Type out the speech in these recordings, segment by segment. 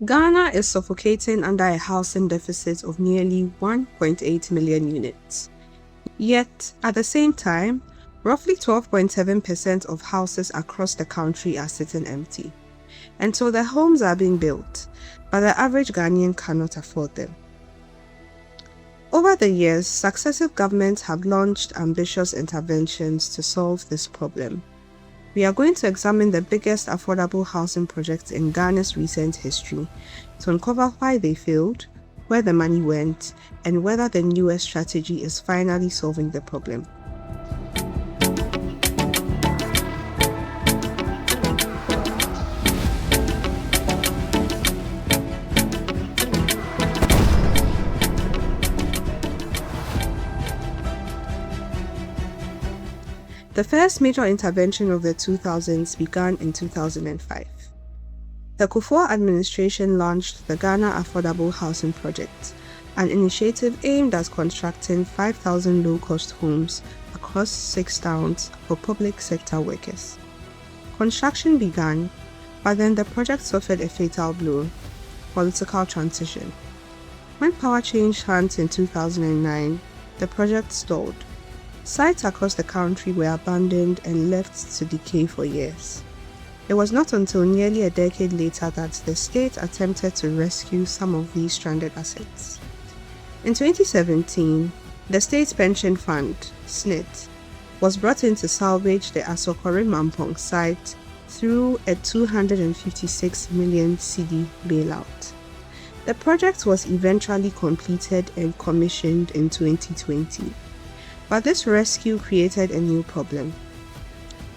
Ghana is suffocating under a housing deficit of nearly 1.8 million units. Yet, at the same time, roughly 12.7% of houses across the country are sitting empty. And so the homes are being built, but the average Ghanaian cannot afford them. Over the years, successive governments have launched ambitious interventions to solve this problem. We are going to examine the biggest affordable housing projects in Ghana's recent history to uncover why they failed, where the money went, and whether the newest strategy is finally solving the problem. The first major intervention of the 2000s began in 2005. The Kufuor administration launched the Ghana Affordable Housing Project, an initiative aimed at constructing 5,000 low-cost homes across 6 towns for public sector workers. Construction began, but then the project suffered a fatal blow: political transition. When power changed hands in 2009, the project stalled. Sites across the country were abandoned and left to decay for years. It was not until nearly a decade later that the state attempted to rescue some of these stranded assets. In 2017, the State Pension Fund, SSNIT, was brought in to salvage the Asokore Mampong site through a 256 million cedi bailout. The project was eventually completed and commissioned in 2020. But this rescue created a new problem.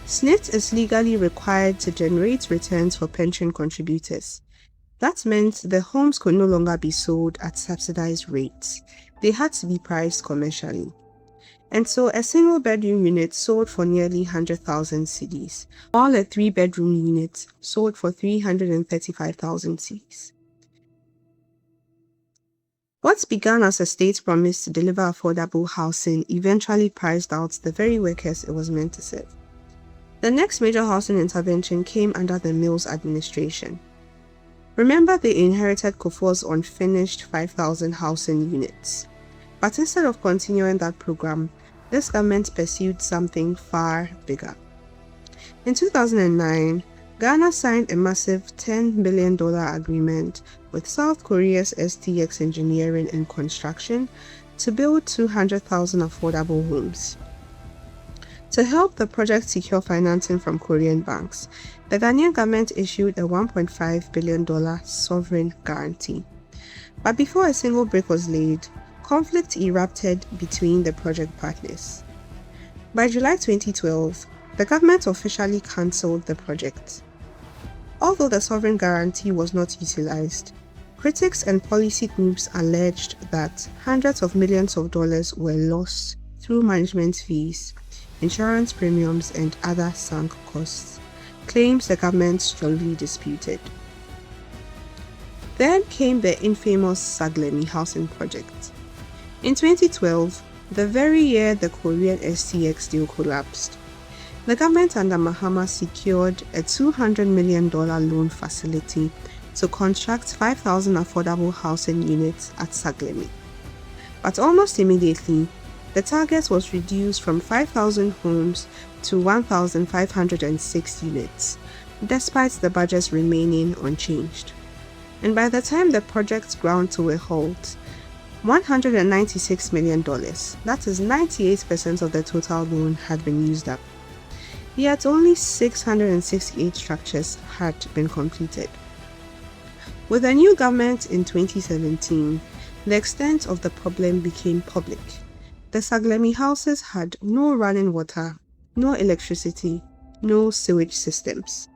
SSNIT is legally required to generate returns for pension contributors. That meant the homes could no longer be sold at subsidized rates. They had to be priced commercially. And so a single bedroom unit sold for nearly 100,000 cedis, while a 3-bedroom unit sold for 335,000 cedis. What began as a state promise to deliver affordable housing eventually priced out the very workers it was meant to serve. The next major housing intervention came under the Mills administration. Remember, they inherited Kufuor's unfinished 5,000 housing units. But instead of continuing that program, this government pursued something far bigger. In 2009, Ghana signed a massive $10 billion agreement with South Korea's STX Engineering and Construction to build 200,000 affordable homes. To help the project secure financing from Korean banks, the Ghanaian government issued a $1.5 billion sovereign guarantee. But before a single brick was laid, conflict erupted between the project partners. By July 2012, the government officially cancelled the project. Although the sovereign guarantee was not utilized, critics and policy groups alleged that hundreds of millions of dollars were lost through management fees, insurance premiums, and other sunk costs, claims the government strongly disputed. Then came the infamous Saglemi housing project. In 2012, the very year the Korean STX deal collapsed, the government under Mahama secured a $200 million loan facility to construct 5,000 affordable housing units at Saglemi. But almost immediately, the target was reduced from 5,000 homes to 1,506 units, despite the budgets remaining unchanged. And by the time the project ground to a halt, $196 million, that is 98% of the total loan, had been used up. Yet only 668 structures had been completed. With the new government in 2017, the extent of the problem became public. The Saglemi houses had no running water, no electricity, no sewage systems.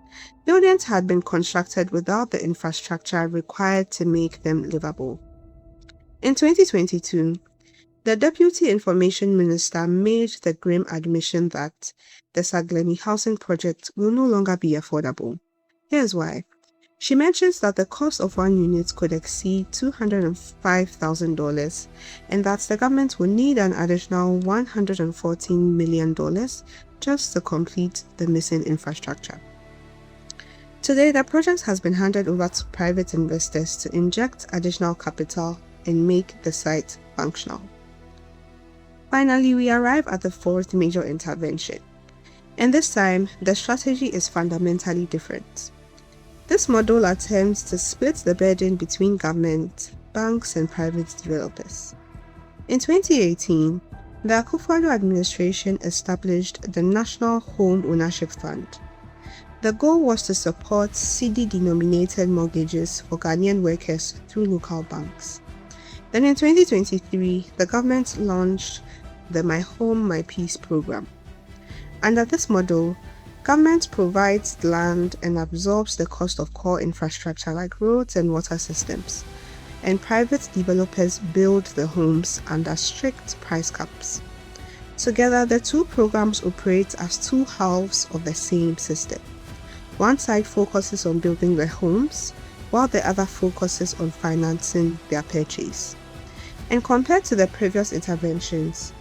Buildings had been constructed without the infrastructure required to make them livable. In 2022, the Deputy Information Minister made the grim admission that the Saglemi housing project will no longer be affordable. Here's why. She mentions that the cost of one unit could exceed $205,000 and that the government will need an additional $114 million just to complete the missing infrastructure. Today, the project has been handed over to private investors to inject additional capital and make the site functional. Finally, we arrive at the fourth major intervention, and this time, the strategy is fundamentally different. This model attempts to split the burden between government, banks, and private developers. In 2018, the Akufo-Addo administration established the National Home Ownership Fund. The goal was to support cedi-denominated mortgages for Ghanaian workers through local banks. Then in 2023, the government launched the My Home, My Peace program. Under this model, government provides the land and absorbs the cost of core infrastructure like roads and water systems, and private developers build the homes under strict price caps. Together, the two programs operate as two halves of the same system. One side focuses on building the homes, while the other focuses on financing their purchase. And compared to the previous interventions,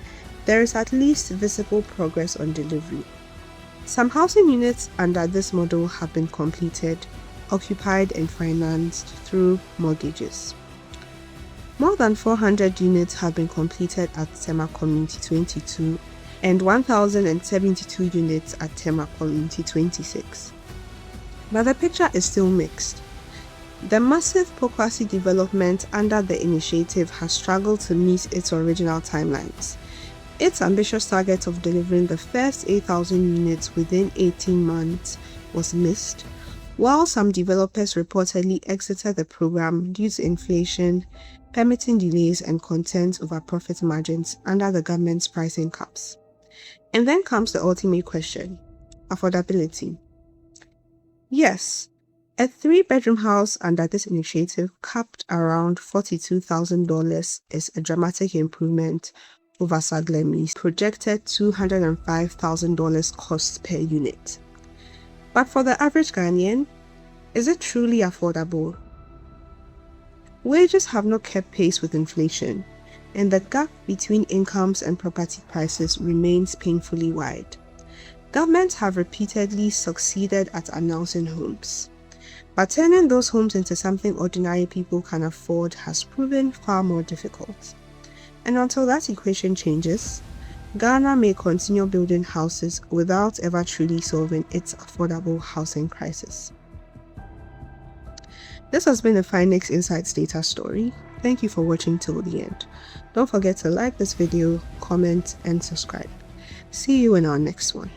there is at least visible progress on delivery. Some housing units under this model have been completed, occupied, and financed through mortgages. More than 400 units have been completed at Tema Community 22 and 1,072 units at Tema Community 26. But the picture is still mixed. The massive Pokwasi development under the initiative has struggled to meet its original timelines. Its ambitious target of delivering the first 8,000 units within 18 months was missed, while some developers reportedly exited the program due to inflation, permitting delays, and concerns over profit margins under the government's pricing caps. And then comes the ultimate question: affordability. Yes, a 3-bedroom house under this initiative capped around $42,000 is a dramatic improvement over Saglemi's projected $205,000 cost per unit. But for the average Ghanaian, is it truly affordable? Wages have not kept pace with inflation, and the gap between incomes and property prices remains painfully wide. Governments have repeatedly succeeded at announcing homes, but turning those homes into something ordinary people can afford has proven far more difficult. And until that equation changes, Ghana may continue building houses without ever truly solving its affordable housing crisis. This has been a Finex Insights Data story. Thank you for watching till the end. Don't forget to like this video, comment, and subscribe. See you in our next one.